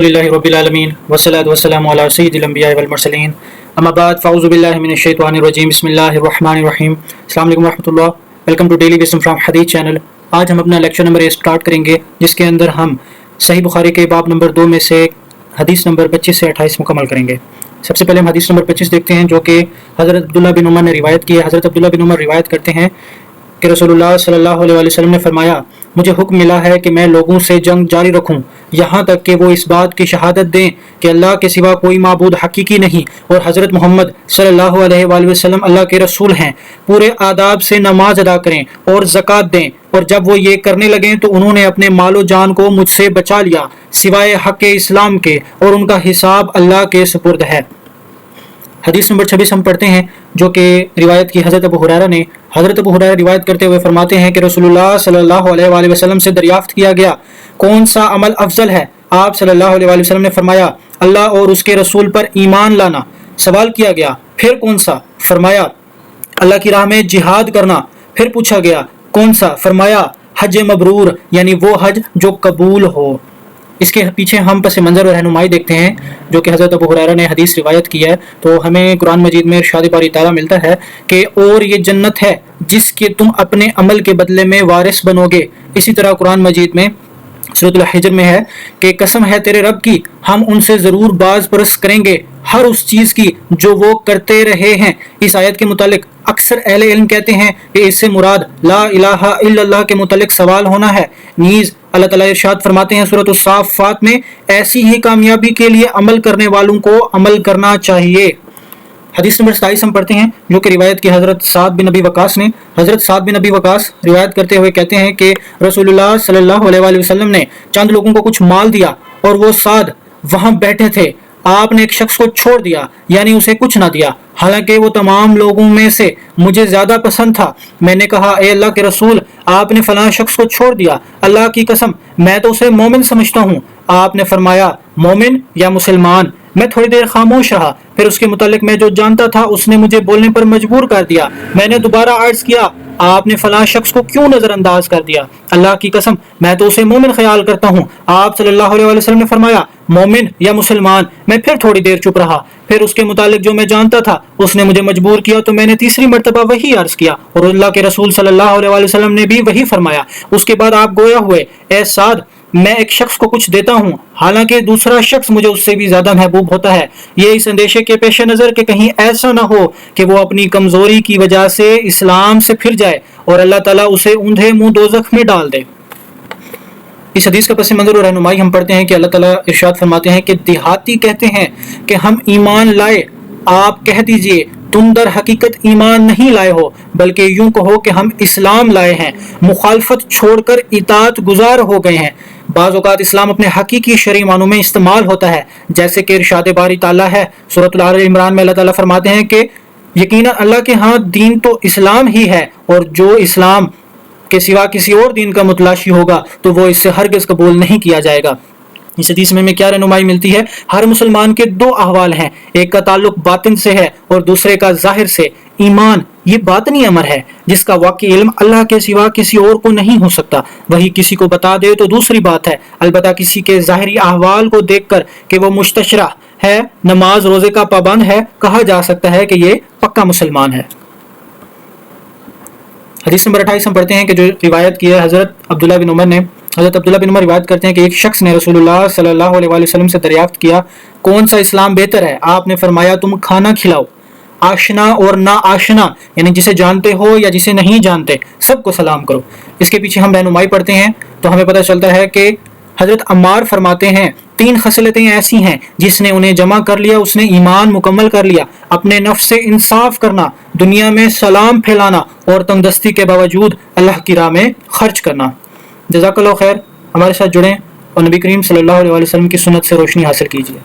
للہ رب العالمین والصلاۃ والسلام علی سید الانبیاء والمرسلین اما بعد فاعوذ باللہ من الشیطان الرجیم بسم اللہ الرحمن الرحیم۔ السلام علیکم ورحمۃ اللہ، welcome to daily wisdom from Hadith channel. آج ہم اپنا لیکچر نمبر 1 سٹارٹ کریں گے، جس کے اندر ہم صحیح بخاری کے باب نمبر 2 میں سے حدیث نمبر 25 سے 28 مکمل کریں گے۔ سب سے پہلے ہم حدیث نمبر 25 دیکھتے ہیں، جو کہ حضرت عبداللہ بن عمر نے روایت کی ہے۔ حضرت عبداللہ بن عمر روایت کرتے ہیں کہ رسول اللہ صلی اللہ علیہ وسلم نے فرمایا، مجھے حکم ملا ہے کہ میں لوگوں سے جنگ جاری رکھوں یہاں تک کہ وہ اس بات کی شہادت دیں کہ اللہ کے سوا کوئی معبود حقیقی نہیں اور حضرت محمد صلی اللہ علیہ وآلہ وسلم اللہ کے رسول ہیں۔ پورے آداب سے نماز ادا کریں اور زکوٰۃ دیں، اور جب وہ یہ کرنے لگیں تو انہوں نے اپنے مال و جان کو مجھ سے بچا لیا سوائے حق اسلام کے، اور ان کا حساب اللہ کے سپرد ہے۔ حدیث نمبر 26 ہم پڑھتے ہیں، جو کہ روایت کی حضرت ابو ہریرہ نے۔ حضرت ابو ہریرہ روایت کرتے ہوئے فرماتے ہیں کہ رسول اللہ صلی اللہ علیہ وآلہ وسلم سے دریافت کیا گیا، کون سا عمل افضل ہے؟ آپ صلی اللہ علیہ وآلہ وسلم نے فرمایا، اللہ اور اس کے رسول پر ایمان لانا۔ سوال کیا گیا، پھر کون سا؟ فرمایا، اللہ کی راہ میں جہاد کرنا۔ پھر پوچھا گیا، کون سا؟ فرمایا، حج مبرور، یعنی وہ حج جو قبول ہو۔ اس کے پیچھے ہم پس منظر اور رہنمائی دیکھتے ہیں، جو کہ حضرت ابو ہریرہ نے حدیث روایت کی ہے۔ تو ہمیں قرآن مجید میں ارشاد باری تعالیٰ ملتا ہے کہ اور یہ جنت ہے جس کے تم اپنے عمل کے بدلے میں وارث بنو گے۔ اسی طرح قرآن مجید میں سورۃ الحجر میں ہے کہ قسم ہے تیرے رب کی، ہم ان سے ضرور باز پرس کریں گے ہر اس چیز کی جو وہ کرتے رہے ہیں۔ اس آیت کے متعلق اکثر اہل علم کہتے ہیں کہ اس سے مراد لا الہ الا اللہ کے متعلق سوال ہونا ہے۔ نیز اللہ تعالیٰ ارشاد فرماتے ہیں سورۃ الصافات میں، ایسی ہی کامیابی کے لیے عمل کرنے والوں کو عمل کرنا چاہیے۔ حدیث نمبر 27 ہم پڑھتے ہیں، جو کہ روایت کی حضرت سعد بن ابی وقاص نے۔ حضرت سعد بن ابی وقاص روایت کرتے ہوئے کہتے ہیں کہ رسول اللہ صلی اللہ علیہ وآلہ وسلم نے چند لوگوں کو کچھ مال دیا اور وہ سعد وہاں بیٹھے تھے۔ آپ نے ایک شخص کو چھوڑ دیا، یعنی اسے کچھ نہ دیا، حالانکہ وہ تمام لوگوں میں سے مجھے زیادہ پسند تھا۔ میں نے کہا، اے اللہ کے رسول، آپ نے فلاں شخص کو چھوڑ دیا، اللہ کی قسم میں تو اسے مومن سمجھتا ہوں۔ آپ نے فرمایا، مومن یا مسلمان؟ میں تھوڑی دیر خاموش رہا، پھر اس کے متعلق میں جو جانتا تھا اس نے مجھے بولنے پر مجبور کر دیا۔ میں نے دوبارہ عرض کیا، آپ نے فلاں شخص کو کیوں نظر انداز کر دیا؟ اللہ کی قسم میں تو اسے مومن خیال کرتا ہوں۔ آپ صلی اللہ علیہ وسلم نے فرمایا، مومن یا مسلمان؟ میں پھر تھوڑی دیر چپ رہا، پھر اس کے متعلق جو میں جانتا تھا اس نے مجھے مجبور کیا، تو میں نے تیسری مرتبہ وہی عرض کیا، اور اللہ کے رسول صلی اللہ علیہ وسلم نے بھی وہی فرمایا۔ اس کے بعد آپ گویا ہوئے، اے سعد، میں ایک شخص کو کچھ دیتا ہوں حالانکہ دوسرا شخص مجھے اس سے بھی زیادہ محبوب ہوتا ہے، یہ اس اندیشے کے پیش نظر کہ کہیں ایسا نہ ہو کہ وہ اپنی کمزوری کی وجہ سے اسلام سے پھر جائے اور اللہ تعالیٰ اسے اوندھے منہ دوزخ میں ڈال دے۔ اس حدیث کا پس منظر اور رہنمائی ہم پڑھتے ہیں کہ اللہ تعالیٰ ارشاد فرماتے ہیں کہ دیہاتی کہتے ہیں کہ ہم ایمان لائے، آپ کہہ دیجئے تم در حقیقت ایمان نہیں لائے ہو، بلکہ یوں کہو کہ ہم اسلام لائے ہیں، مخالفت چھوڑ کر اطاعت گزار ہو گئے ہیں۔ بعض اوقات اسلام اپنے حقیقی شرعی معنوں میں استعمال ہوتا ہے، جیسے کہ ارشاد باری تعالیٰ ہے سورۃ آل عمران میں، اللہ تعالیٰ فرماتے ہیں کہ یقیناً اللہ کے ہاں دین تو اسلام ہی ہے، اور جو اسلام کے سوا کسی اور دین کا متلاشی ہوگا تو وہ اس سے ہرگز قبول نہیں کیا جائے گا۔ اس حدیث میں کیا رہنمائی ملتی ہے؟ ہر مسلمان کے دو احوال ہیں، ایک کا تعلق باطن سے ہے اور دوسرے کا ظاہر سے۔ ایمان یہ باطنی امر ہے جس کا واقعی علم اللہ کے سوا کسی اور کو نہیں ہو سکتا، وہی کسی کو بتا دے تو دوسری بات ہے، البتہ کسی کے ظاہری احوال کو دیکھ کر کہ وہ مستشرع ہے، نماز روزے کا پابند ہے، کہا جا سکتا ہے کہ یہ پکا مسلمان ہے۔ حدیث نمبر 28 ہم پڑھتے ہیں کہ جو روایت کی ہے حضرت عبداللہ بن عمر نے۔ حضرت عبداللہ بن عمر روایت کرتے ہیں کہ ایک شخص نے رسول اللہ صلی اللہ علیہ وآلہ وسلم سے دریافت کیا، کون سا اسلام بہتر ہے؟ آپ نے فرمایا، تم کھانا کھلاؤ، آشنا اور نا آشنا، یعنی جسے جانتے ہو یا جسے نہیں جانتے سب کو سلام کرو۔ اس کے پیچھے ہم رہنمائی پڑھتے ہیں تو ہمیں پتہ چلتا ہے کہ حضرت عمار فرماتے ہیں، 3 خصلتیں ایسی ہیں جس نے انہیں جمع کر لیا اس نے ایمان مکمل کر لیا: اپنے نفس سے انصاف کرنا، دنیا میں سلام پھیلانا، اور تنگ دستی کے باوجود اللہ کی راہ میں خرچ کرنا۔ جزاک اللہ خیر، ہمارے ساتھ جڑیں اور نبی کریم صلی اللہ علیہ وسلم کی سنت سے روشنی حاصل کیجیے۔